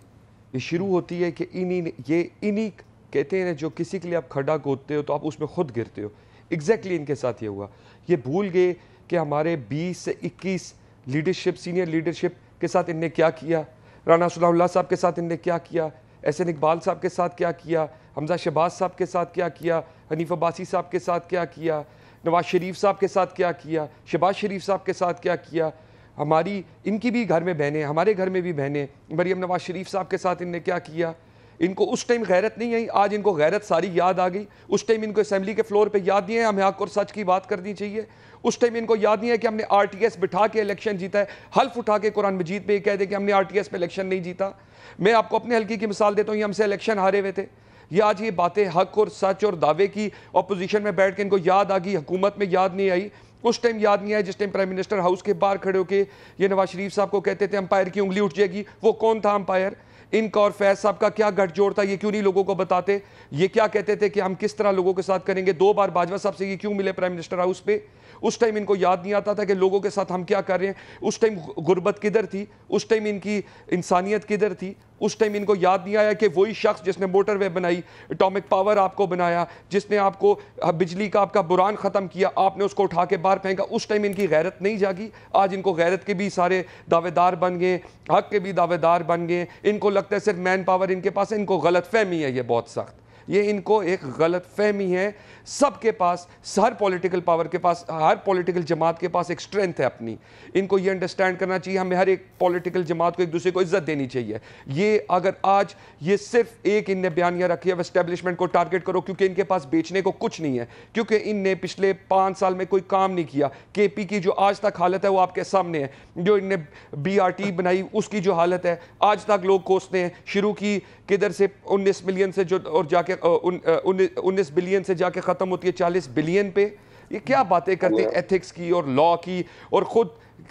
ये शुरू होती है कि इन्हीं कहते हैं जो किसी के लिए आप खड्डा खोदते हो तो आप उसमें खुद गिरते हो। एग्जैक्टली इनके साथ ये हुआ। ये भूल गए कि हमारे 20 से 21 लीडरशिप, सीनियर लीडरशिप के साथ इनने क्या किया, राना सलाहुल्लाह साहब के साथ इनने क्या किया, एहसन इकबाल साहब के साथ क्या किया, हमजा शहबाज साहब के साथ क्या किया, हनीफ अब्बासी साहब के साथ क्या किया, नवाज शरीफ साहब के साथ क्या किया, शहबाज शरीफ साहब के साथ क्या किया। हमारी इनकी भी घर में बहनें, हमारे घर में भी बहनें, मरियम नवाज शरीफ साहब के साथ इनने क्या किया। इनको उस टाइम गैरत नहीं आई, आज इनको गैरत सारी याद आ गई। उस टाइम इनको असेंबली के फ्लोर पे याद नहीं है हमें हक और सच की बात करनी चाहिए। उस टाइम इनको याद नहीं है कि हमने RTS बिठा के इलेक्शन जीता है। हल्फ उठा के कुरान मजीद पे ये कह दे कि हमने RTS पे इलेक्शन नहीं जीता। मैं आपको अपने हल्के की मिसाल देता हूँ, ये हमसे इलेक्शन हारे हुए थे। ये आज ये बातें हक और सच और दावे की अपोजिशन में बैठ के इनको याद आ गई, हुकूमत में याद नहीं आई। उस टाइम याद नहीं आया जिस टाइम प्राइम मिनिस्टर हाउस के बाहर खड़े होके ये नवाज शरीफ साहब को कहते थे अंपायर की उंगली उठ जाएगी। वो कौन था अंपायर? इनका और फैज साहब का क्या गठजोड़ था? ये क्यों नहीं लोगों को बताते? ये क्या कहते थे कि हम किस तरह लोगों के साथ करेंगे? 2 बार बाजवा साहब से ये क्यों मिले प्राइम मिनिस्टर हाउस पे? उस टाइम इनको याद नहीं आता था कि लोगों के साथ हम क्या कर रहे हैं। उस टाइम गुर्बत किधर थी? उस टाइम इनकी इंसानियत किधर थी? उस टाइम इनको याद नहीं आया कि वही शख्स जिसने मोटरवे बनाई, एटॉमिक पावर आपको बनाया, जिसने आपको बिजली का आपका बुरान ख़त्म किया, आपने उसको उठा के बाहर फेंका। उस टाइम इनकी गैरत नहीं जागी। आज इनको गैरत के भी सारे दावेदार बन गए, हक के भी दावेदार बन गए। इनको लगता है सिर्फ मैन पावर इनके पास है। इनको गलत फहमी है, ये बहुत सख्त, ये इनको एक गलत फहमी है। सबके पास, हर पॉलिटिकल पावर के पास, हर पॉलिटिकल जमात के पास एक स्ट्रेंथ है अपनी। इनको ये अंडरस्टैंड करना चाहिए, हमें हर एक पॉलिटिकल जमात को एक दूसरे को इज्जत देनी चाहिए। ये अगर आज ये सिर्फ एक इनने बयानियाँ रखी है एस्टेब्लिशमेंट को टारगेट करो, क्योंकि इनके पास बेचने को कुछ नहीं है, क्योंकि इनने पिछले 5 साल में कोई काम नहीं किया। KP की जो आज तक हालत है वो आपके सामने है। जो इनने BRT बनाई उसकी जो हालत है आज तक लोग कोसते हैं। शुरू की किधर से 19 मिलियन से जो और जाके 19 बिलियन से जाके ख़त्म होती है 40 बिलियन पे। ये क्या बातें करते हैं एथिक्स की और लॉ की, और ख़ुद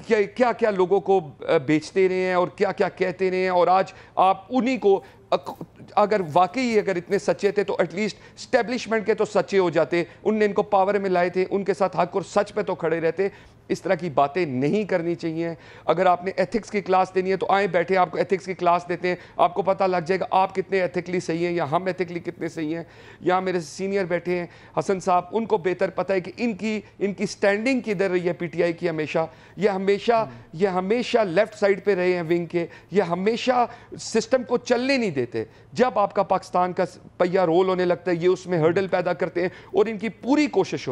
क्या क्या लोगों को बेचते रहे हैं और क्या क्या कहते रहे हैं। और आज आप उन्हीं को, अगर वाकई अगर इतने सच्चे थे तो एटलीस्ट स्टैब्लिशमेंट के तो सच्चे हो जाते। उनने इनको पावर में लाए थे, उनके साथ हक और सच पे तो खड़े रहते। इस तरह की बातें नहीं करनी चाहिए। अगर आपने एथिक्स की क्लास देनी है तो आए बैठे, आपको एथिक्स की क्लास देते हैं, आपको पता लग जाएगा आप कितने एथिकली सही हैं या हम एथिकली कितने सही हैं। यहाँ मेरे सीनियर बैठे हैं हसन साहब, उनको बेहतर पता है कि इनकी स्टैंडिंग किधर रही है पीटीआई की। ये हमेशा लेफ्ट साइड पे रहे हैं विंग के, ये हमेशा सिस्टम को चलने नहीं देते। जब आपका पाकिस्तान का पहिया रोल होने लगता है ये उसमें हर्डल पैदा करते हैं, और इनकी पूरी कोशिश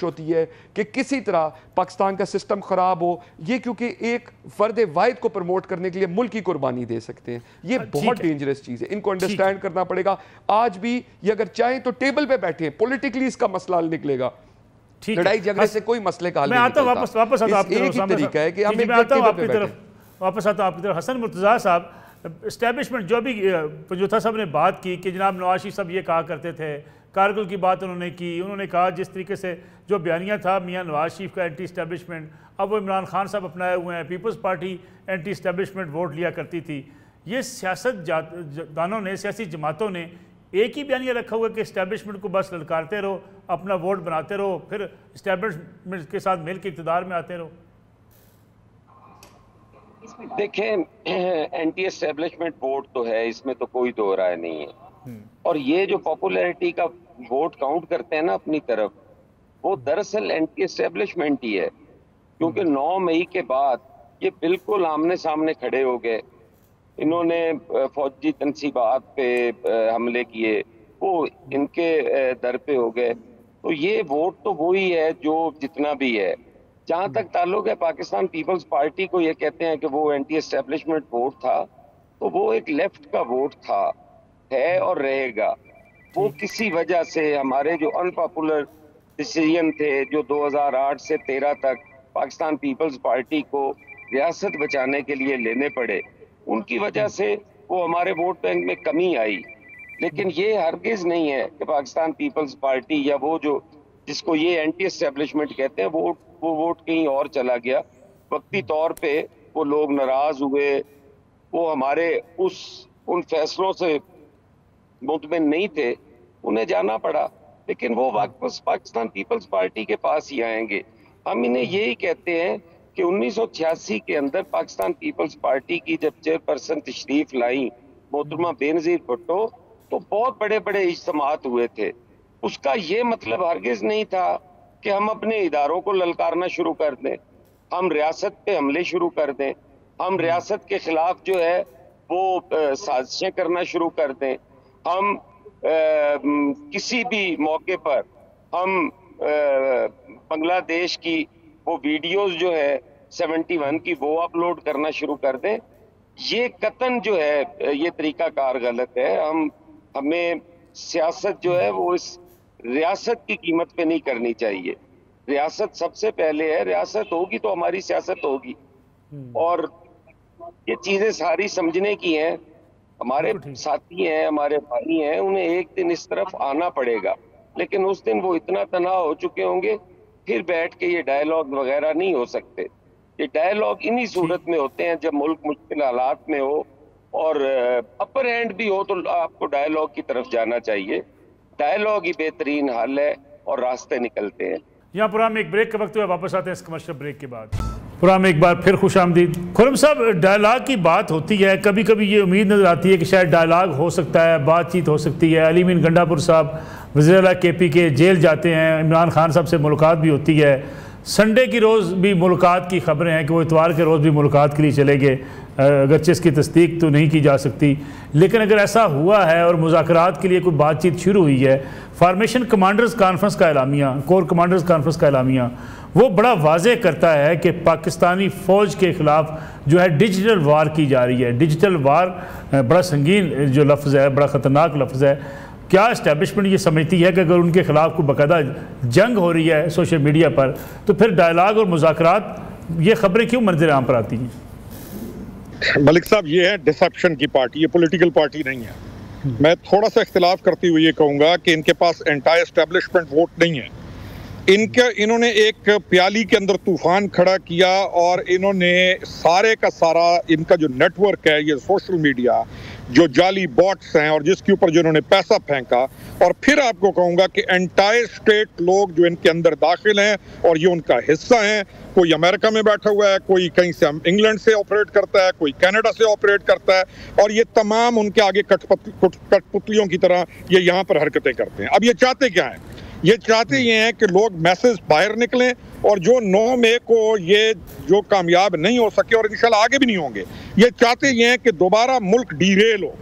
होती है कि किसी तरह पाकिस्तान का सिस्टम खराब हो। ये क्योंकि एक फर्द वाहिद को प्रमोट करने के लिए मुल्क की कुर्बानी दे सकते हैं। ये बहुत डेंजरस चीज है, इनको अंडरस्टैंड करना पड़ेगा। आज भी ये अगर चाहें तो टेबल पे बैठे हैं, पॉलिटिकली इसका मसला हल निकलेगा, लड़ाई झगड़े से कोई मसले का हल नहीं निकलता। वापस आता हूं आपकी तरफ। हसन मुर्तज़ा साहब, एस्टेब्लिशमेंट जो भी पंजोथा साहब ने बात की कि जनाब नवाज शरीफ साहब ये कहा करते थे, कारगिल की बात उन्होंने की, उन्होंने कहा जिस तरीके से जो बयानिया था मियां नवाज शरीफ का एंटी एस्टेब्लिशमेंट, अब वो इमरान खान साहब अपनाए हुए हैं, peoples party anti establishment vote लिया करती थी। ये सियासतदानों ने, सियासी जमातों ने एक ही बयानिया रखा हुआ कि एस्टेब्लिशमेंट को बस ललकारते रहो, अपना वोट बनाते रहो, फिर एस्टेब्लिशमेंट के साथ मिल के इक़्तिदार में आते रहो। देखें, एंटी एस्टेब्लिशमेंट वोट तो है, इसमें तो कोई दो राय नहीं है। और ये जो पॉपुलैरिटी का वोट काउंट करते हैं ना अपनी तरफ, वो दरअसल एंटी एस्टेब्लिशमेंट ही है। क्योंकि 9 मई के बाद ये बिल्कुल आमने सामने खड़े हो गए, इन्होंने फौजी तनसीबात पे हमले किए, वो इनके दर पे हो गए। तो ये वोट तो वही है जो जितना भी है। जहां तक ताल्लुक है पाकिस्तान पीपल्स पार्टी को, ये कहते हैं कि वो एंटी एस्टेब्लिशमेंट वोट था, तो वो एक लेफ्ट का वोट था, है और रहेगा। वो किसी वजह से हमारे जो अनपॉपुलर डिसीजन थे जो 2008 से 13 तक पाकिस्तान पीपल्स पार्टी को रियासत बचाने के लिए लेने पड़े, उनकी वजह से वो हमारे वोट बैंक में कमी आई। लेकिन ये हरगिज नहीं है कि पाकिस्तान पीपल्स पार्टी या वो जो जिसको ये एंटी एस्टेब्लिशमेंट कहते हैं वो वोट कहीं और चला गया। वक्ती तौर पे वो लोग नाराज हुए, वो हमारे उन फैसलों से मुतमिन नहीं थे, उन्हें जाना पड़ा, लेकिन वो वापस पाकिस्तान पीपल्स पार्टी के पास ही आएंगे। हम इन्हें यही कहते हैं कि 1986 के अंदर पाकिस्तान पीपल्स पार्टी की जब चेयरपर्सन तशरीफ लाई मोहतरमा बेनज़ीर भुट्टो, तो बहुत बड़े बड़े इज्तिमात हुए थे। उसका ये मतलब हरगिज नहीं था कि हम अपने इदारों को ललकारना शुरू कर दें, हम रियासत पे हमले शुरू कर दें, हम रियासत के खिलाफ जो है वो साजिशें करना शुरू कर दें, हम किसी भी मौके पर हम बांग्लादेश की वो वीडियोस जो है 71 की वो अपलोड करना शुरू कर दें। ये कतन जो है ये तरीकाकार गलत है। हमें सियासत जो है वो इस रियासत की कीमत पे नहीं करनी चाहिए। रियासत सबसे पहले है, रियासत होगी तो हमारी सियासत होगी, और ये चीजें सारी समझने की हैं। हमारे साथी हैं, हमारे भाई हैं, उन्हें एक दिन इस तरफ आना पड़ेगा, लेकिन उस दिन वो इतना तनाव हो चुके होंगे, फिर बैठ के ये डायलॉग वगैरह नहीं हो सकते। ये डायलॉग इन्हीं सूरत में होते हैं जब मुल्क मुश्किल हालात में हो और अपर हैंड भी हो, तो आपको डायलॉग की तरफ जाना चाहिए। डायलॉग ही बेहतरीन हल है और रास्ते निकलते हैं। यहाँ प्रोग्राम में एक ब्रेक का वक्त हुआ, वापस आते हैं इस कमर्शियल ब्रेक के बाद। प्रोग्राम में एक बार फिर खुश आमदीद। खुर्रम साहब, डायलॉग की बात होती है, कभी कभी ये उम्मीद नज़र आती है कि शायद डायलॉग हो सकता है, बातचीत हो सकती है। अली मीन गंडापुर साहब वज़ीर-ए-आला KP के जेल जाते हैं, इमरान खान साहब से मुलाकात भी होती है, संडे की रोज़ भी मुलाकात की खबरें हैं कि वो इतवार के रोज़ भी मुलाकात के लिए चले गए, अगरचे इसकी तस्दीक तो नहीं की जा सकती। लेकिन अगर ऐसा हुआ है और मुज़ाकरात के लिए कोई बातचीत शुरू हुई है, फार्मेशन कमांडर्स कॉन्फ्रेंस का एलामिया, कोर कमांडर्स कॉन्फ्रेंस का एलामिया वो बड़ा वाज़े करता है कि पाकिस्तानी फ़ौज के ख़िलाफ़ जो है डिजिटल वार की जा रही है। डिजिटल वार बड़ा संगीन जो लफ्ज़ है, बड़ा ख़तरनाक लफ्ज़ है। क्या इस्टेब्लिशमेंट ये समझती है कि अगर उनके ख़िलाफ़ कोई बाकायदा जंग हो रही है सोशल मीडिया पर, तो फिर डायलॉग और मुज़ाकरात, ये खबरें क्यों मंज़र आम पर आती हैं? मलिक साहब, ये है डिसेप्शन की पार्टी, ये पॉलिटिकल पार्टी नहीं है। मैं थोड़ा सा इख्तिलाफ करते हुए ये कहूँगा कि इनके पास एंटी एस्टेब्लिशमेंट वोट नहीं है। इन्होंने एक प्याली के अंदर तूफान खड़ा किया और इन्होंने सारे का सारा इनका जो नेटवर्क है, ये सोशल मीडिया, जो जाली बॉट्स हैं और जिसके ऊपर जिन्होंने पैसा फेंका, और फिर आपको कहूंगा कि एंटायर स्टेट लोग जो इनके अंदर दाखिल हैं और ये उनका हिस्सा हैं, कोई अमेरिका में बैठा हुआ है, कोई कहीं से इंग्लैंड से ऑपरेट करता है, कोई कनाडा से ऑपरेट करता है, और ये तमाम उनके आगे कठपुतलियों की तरह ये यहाँ पर हरकतें करते हैं। अब ये चाहते क्या है? ये चाहते ये हैं कि लोग मैसेज बाहर निकलें, और जो 9 मई को ये जो कामयाब नहीं हो सके और इंशाल्लाह आगे भी नहीं होंगे, ये चाहते ये हैं कि दोबारा मुल्क डीरेल हो।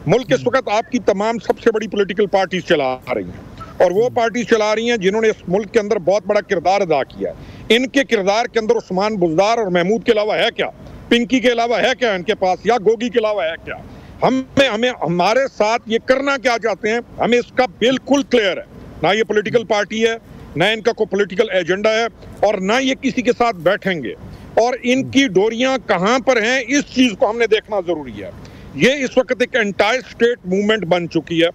मुल्क इस वक्त आपकी तमाम सबसे बड़ी पॉलिटिकल पार्टीज चला रही हैं, और वो पार्टी चला रही हैं जिन्होंने इस मुल्क के अंदर बहुत बड़ा किरदार अदा किया है। इनके किरदार के अंदर उस्मान बुज़दार और महमूद के अलावा है क्या? पिंकी के अलावा है क्या इनके पास? या गोगी के अलावा है क्या? हमें हमारे साथ ये करना क्या चाहते हैं, हमें इसका बिल्कुल क्लियर है। ना ये पॉलिटिकल पार्टी है, ना इनका कोई पॉलिटिकल एजेंडा है, और ना ये किसी के साथ बैठेंगे। और इनकी डोरियां कहां पर हैं, इस चीज को हमने देखना जरूरी है। ये इस वक्त एक एंटायर स्टेट मूवमेंट बन चुकी है,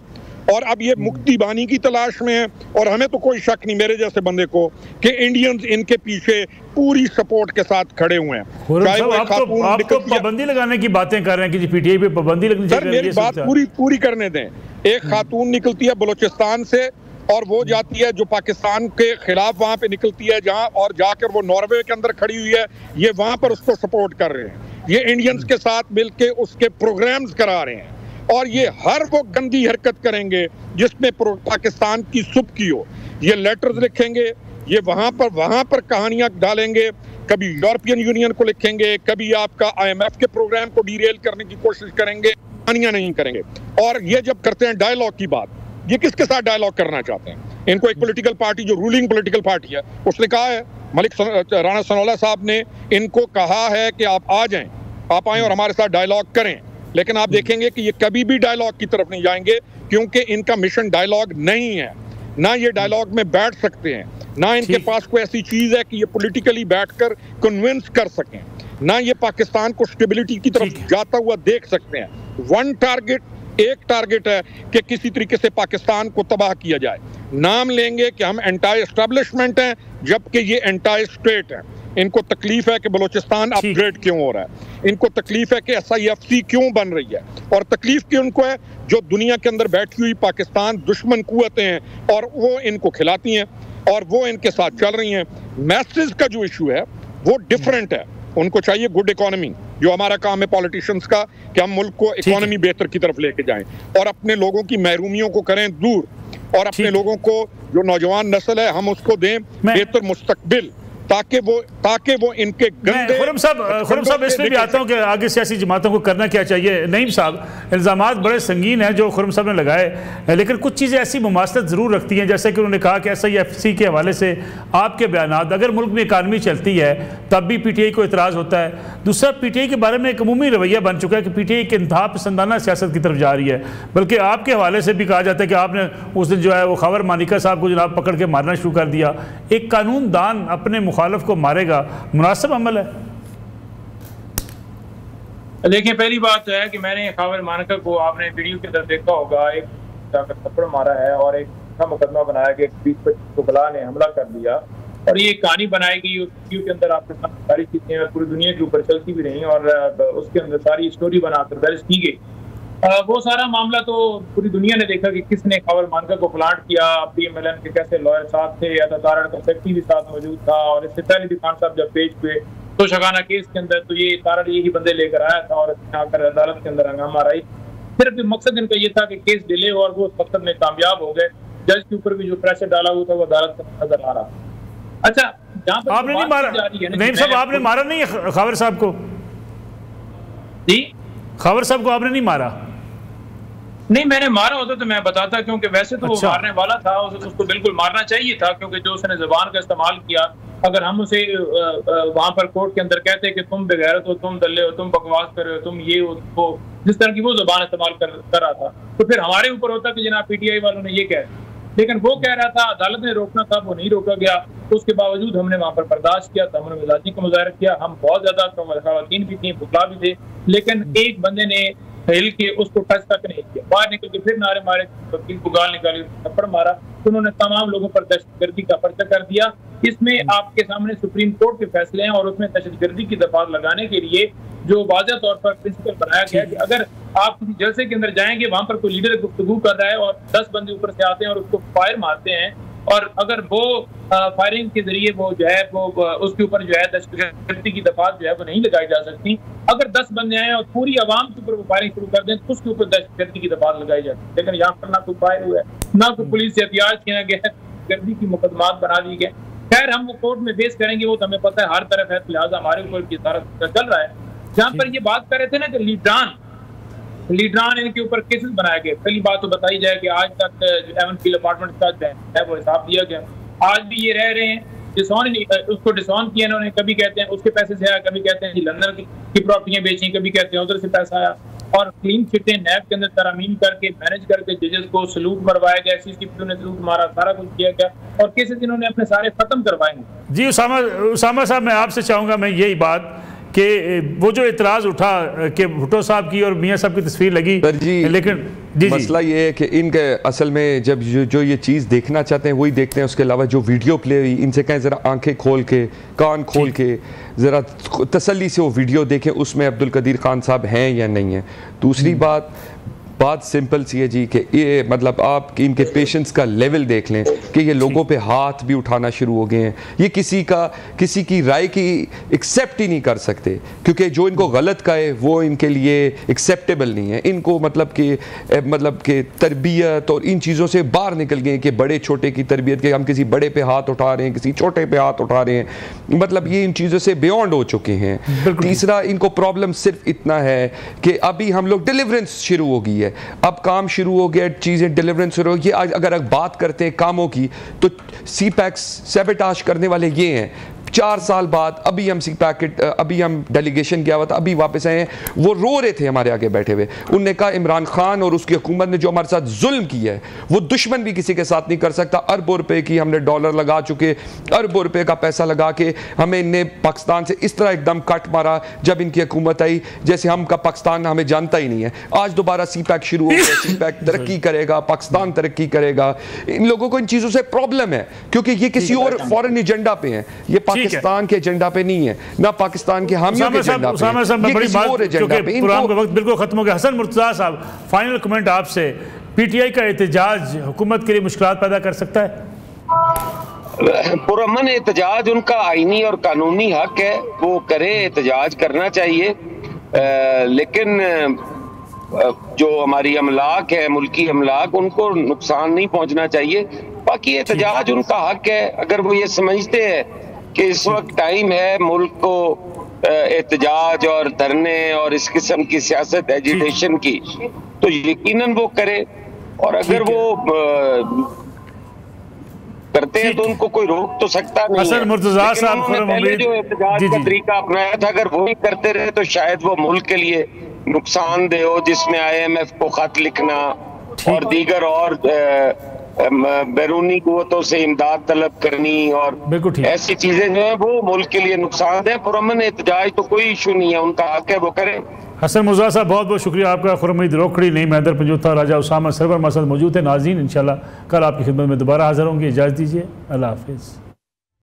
और अब ये मुक्ति बानी की तलाश में है। और हमें तो कोई शक नहीं, मेरे जैसे बंदे को, कि इंडियंस इनके पीछे पूरी सपोर्ट के साथ खड़े हुए हैं। आप तो पाबंदी लगाने की बातें कर रहे हैं कि पीटीआई पे पाबंदी लगनी चाहिए। सर मेरी बात पूरी करने दें। एक खातून निकलती है बलूचिस्तान से, और वो जाती है जो पाकिस्तान के खिलाफ वहां पे निकलती है जहां, और जाकर वो नॉर्वे के अंदर खड़ी हुई है, ये वहां पर उसको सपोर्ट कर रहे हैं। ये इंडियंस के साथ मिलके उसके प्रोग्राम्स करा रहे हैं, और ये हर वो गंदी हरकत करेंगे जिसमें पाकिस्तान की सुबकी हो। ये लेटर्स लिखेंगे, ये वहां पर कहानियां डालेंगे, कभी यूरोपियन यूनियन को लिखेंगे, कभी आपका IMF के प्रोग्राम को डीरेल करने की कोशिश करेंगे, कहानियां नहीं करेंगे। और ये जब करते हैं डायलॉग की बात, ये किसके साथ डायलॉग करना चाहते हैं? इनको एक पॉलिटिकल पार्टी जो रूलिंग पॉलिटिकल पार्टी है उसने कहा है, मलिक राणा सनोल्ला साहब ने इनको कहा है कि आप आ जाएं, आप आएं और हमारे साथ डायलॉग करें। लेकिन आप देखेंगे कि ये कभी भी डायलॉग की तरफ नहीं जाएंगे, क्योंकि इनका मिशन डायलॉग नहीं है। ना ये डायलॉग में बैठ सकते हैं, ना इनके पास कोई ऐसी चीज है कि ये पॉलिटिकली बैठकर कन्विंस कर सकें, ना ये पाकिस्तान को स्टेबिलिटी की तरफ जाता हुआ देख सकते हैं। एक टारगेट है कि किसी तरीके से पाकिस्तान को तबाह किया जाए। नाम लेंगे कि हम एंटायर एस्टेब्लिशमेंट हैं, जबकि ये एंटायर स्टेट है। इनको तकलीफ है कि बलूचिस्तान अपग्रेड क्यों हो रहा है, इनको तकलीफ है कि SIFC क्यों बन रही है, और तकलीफ क्यों उनको है जो दुनिया के अंदर बैठी हुई पाकिस्तान दुश्मन कुव्वतें हैं, और वो इनको खिलाती हैं और वो इनके साथ चल रही हैं। मैसेज का जो इशू है वो डिफरेंट है। उनको चाहिए गुड इकोनॉमी, जो हमारा काम है पॉलिटिशियंस का, कि हम मुल्क को इकोनॉमी बेहतर की तरफ लेके जाएं, और अपने लोगों की महरूमियों को करें दूर, और अपने लोगों को जो नौजवान नस्ल है हम उसको दें बेहतर मुस्तकबिल, ताकि वो इनके गंदे। खुर्रम साहब इसमें भी आता हूँ कि आगे सियासी जमातों को करना क्या चाहिए। नईम साहब, इल्ज़ामात बड़े संगीन हैं जो खुर्रम साहब ने लगाए, लेकिन कुछ चीज़ें ऐसी मुमासलत ज़रूर रखती हैं, जैसे कि उन्होंने कहा कि SIFC के हवाले से आपके बयानात, अगर मुल्क में इकानमी चलती है तब भी PTI को इतराज़ होता है। दूसरा, PTI के बारे में एक अमूमी रवैया बन चुका है कि PTI एक इंतहा पसंदाना सियासत की तरफ जा रही है, बल्कि आपके हवाले से भी कहा जाता है कि आपने उस दिन जो है वो खबर मानिका साहब को जनाब पकड़ के मारना शुरू कर दिया। एक कानून दान अपने मुखालिफ को मारेगा, मुनासिब अमल है? देखिए, पहली बात है कि मैंने खबर मानिका को, आपने वीडियो के अंदर देखा होगा, एक जाकर थप्पड़ मारा है और एक मुकदमा बनाया कि 20-25 को बला ने हमला कर दिया, और ये कहानी बनाई गई वीडियो के अंदर, आपके साथ सारी चीजें पूरी दुनिया के ऊपर चलती भी रही और उसके अंदर सारी स्टोरी बनाकर दर्ज की गई। वो सारा मामला तो पूरी दुनिया ने देखा कि किसने खबर मानकर को प्लांट किया, PMLN के कैसे लॉयर साथ थे, या तारण का सेक्रेटरी भी साथ मौजूद था, और इससे पहले भी खान साहब जब पेज पे तो शगाना केस के अंदर तो ये तारण यही बंदे लेकर आया था और आकर अदालत के अंदर हंगामा रही। सिर्फ मकसद इनका ये था कि केस डिले हो, और वो उस मकसद में कामयाब हो गए। जज के ऊपर भी जो प्रेशर डाला हुआ था वो अदालत का नजर आ रहा। अच्छा, जहाँ पर आपने नहीं मारा नईम साहब, आपने मारा नहीं है खबर साहब को? जी, खबर साहब को आपने नहीं मारा? नहीं, मैंने मारा होता तो मैं बताता, क्योंकि वैसे तो वो मारने वाला था, उसको बिल्कुल मारना चाहिए था, क्योंकि जो उसने जुबान का इस्तेमाल किया, अगर हम उसे वहां पर कोर्ट के अंदर कहते कि तुम बेगैरत हो, तुम दल्ले हो, तुम बकवास कर रहे हो, तुम ये हो, तो जिस तरह की वो जुबान इस्तेमाल कर रहा था, तो फिर हमारे ऊपर होता कि जनाब PTI वालों ने ये कह, लेकिन वो कह रहा था, अदालत ने रोकना था, वो नहीं रोका गया। तो उसके बावजूद हमने वहां पर बर्दाश्त किया था, हमने मिजाजी का मुजाहरा किया, हम बहुत ज्यादा खवातीन भी थी, पुतला भी थे, लेकिन एक बंदे ने हिल के उसको टच तक नहीं किया, बाहर निकल के फिर नारे मारे, वकील को गाल निकाली, थप्पड़ मारा, तो उन्होंने तमाम लोगों पर दहशतगर्दी का पर्चा कर दिया। इसमें आपके सामने सुप्रीम कोर्ट के फैसले हैं और उसमें दहशतगर्दी की दफात लगाने के लिए जो वाज़ेह तौर पर प्रिंसिपल बनाया गया कि अगर आप किसी जलसे के अंदर जाएंगे, वहां पर कोई लीडर गुफ्तगू कर रहा है और 10 बंदे ऊपर से आते हैं और उसको फायर मारते हैं, और अगर वो फायरिंग के जरिए वो जो है वो उसके ऊपर जो है दहशतगर्दी की दफात जो है वो नहीं लगाई जा सकती। अगर 10 बंदे आए और पूरी आवाम के ऊपर वो फायरिंग शुरू कर दें तो उसके ऊपर दहशतगर्दी की दफात लगाई जाती है। लेकिन यहाँ पर ना कोई फायर हुआ है, ना कोई पुलिस से एहतियात किया गया, गर्दी की मुकदमात बना दी गए। खैर हम वो कोर्ट में पेश करेंगे, वो तो हमें पता है हर तरफ है, लिहाजा हमारे ऊपर की सारा चल रहा है। जहाँ पर ये बात कर रहे थे ना कि लीडरान इनके ऊपर केसेस बनाए गए, पहली बात तो बताई जाए कि आज तक एवन फील्ड अपार्टमेंट का है वो हिसाब दिया गया, आज भी ये रह रहे हैं, उसको डिसऑन किया इन्होंने, कभी कहते हैं उसके पैसे से आया, कभी कहते हैं लंदन की प्रॉपर्टियां बेची, कभी कहते हैं उधर से पैसा आया, और क्लीन चिटें नैब के अंदर तरामीम करके मैनेज करके जजेस को सलूट मरवाया गया, सीसीटीवी ने सलूट मारा, सारा कुछ किया गया और केसेस इन्होंने अपने सारे खत्म करवाएंगे। जी उसामा साहब, मैं आपसे चाहूँगा मैं यही बात कि वो जो इतराज़ उठा कि भुट्टो साहब की और मियाँ साहब की तस्वीर लगी, लेकिन मसला ये है कि इनके असल में जब जो ये चीज़ देखना चाहते हैं वही देखते हैं, उसके अलावा जो वीडियो प्ले हुई, इनसे कहें ज़रा आंखें खोल के कान खोल के ज़रा तसल्ली से वो वीडियो देखें उसमें अब्दुल कदीर खान साहब हैं या नहीं है। दूसरी बात सिंपल सी है जी कि ये मतलब आप इनके पेशेंस का लेवल देख लें कि ये लोगों पे हाथ भी उठाना शुरू हो गए हैं, ये किसी की राय की एक्सेप्ट ही नहीं कर सकते, क्योंकि जो इनको गलत कहे वो इनके लिए एक्सेप्टेबल नहीं है। इनको मतलब कि तरबियत और इन चीज़ों से बाहर निकल गए कि बड़े छोटे की तरबियत के, हम किसी बड़े पे हाथ उठा रहे हैं, किसी छोटे पे हाथ उठा रहे हैं, मतलब ये इन चीज़ों से बियॉन्ड हो चुके हैं। तीसरा, इनको प्रॉब्लम सिर्फ इतना है कि अभी हम लोग डिलीवरेंस शुरू हो गई है, अब काम शुरू हो गया, चीजें डिलीवरेंस शुरू हो गई। अगर बात करते हैं कामों की तो सीपैक सैबोटाज करने वाले ये हैं। 4 साल बाद अभी हम डेलीगेशन गया हुआ था, अभी वापस आए हैं, वो रो रहे थे हमारे आगे बैठे हुए, उनने कहा इमरान खान और उसकी हुकूमत ने जो हमारे साथ जुल्म किया है वो दुश्मन भी किसी के साथ नहीं कर सकता। अरबों रुपए की हमने डॉलर लगा चुके, अरबों रुपए का पैसा लगा के हमें इनने पाकिस्तान से इस तरह एकदम कट मारा जब इनकी हुकूमत आई, जैसे हम का पाकिस्तान हमें जानता ही नहीं है। आज दोबारा सीपैक शुरू हो गया, सीपैक तरक्की करेगा, पाकिस्तान तरक्की करेगा। इन लोगों को इन चीजों से प्रॉब्लम है क्योंकि ये किसी और फॉरेन एजेंडा पे है, ये पाकिस्तान के एजेंडा पे नहीं है, ना पाकिस्तान के हामियों के एजेंडा पे, ये किसी और एजेंडा पे। प्रोग्राम का वक्त बिल्कुल खत्म हो गया। हसन मुर्तजा साहब, फाइनल कमेंट आपसे, पीटीआई का एहतजाज हुकूमत के लिए मुश्किलात पैदा कर सकता है? पुरअमन एहतजाज उनका आईनी और कानूनी हक है, वो करे, एहतजाज करना चाहिए, लेकिन जो हमारी अमलाक है, मुल्की अमलाक, उनको नुकसान नहीं पहुंचना चाहिए। बाकी एहतजाज उनका हक है, अगर वो ये समझते हैं कि इस वक्त टाइम है मुल्क को एहतजाज और धरने और इस किस्म की सियासत एजिटेशन की, तो यकीनन वो करे, और अगर वो करते हैं तो उनको कोई रोक तो सकता नहीं है। मुर्तजा साहब, पहले जो एहतजाज का तरीका अपनाया था, अगर वो ही करते रहे तो शायद वो मुल्क के लिए नुकसानदेह हो, जिसमें IMF को खत लिखना और दीगर और बैरूनी कुव्वतों से इमदाद तलब करनी और ऐसी चीजें जो है वो मुल्क के लिए नुकसानदेह। पुरअमन एहतजाज तो कोई इशू नहीं है, उनका हक है, वो करें। हसन मुर्तजा साहब, बहुत बहुत शुक्रिया आपका। खुर्रमीद रोकड़ी, नहीं मैदर पंजूथा, राजा उसामा सरवर मसद मौजूद है। नाज़रीन, इंशाल्लाह कल आपकी खिदमत में दोबारा हाजिर होंगे। इजाज़त दीजिए, अल्लाह हाफिज़।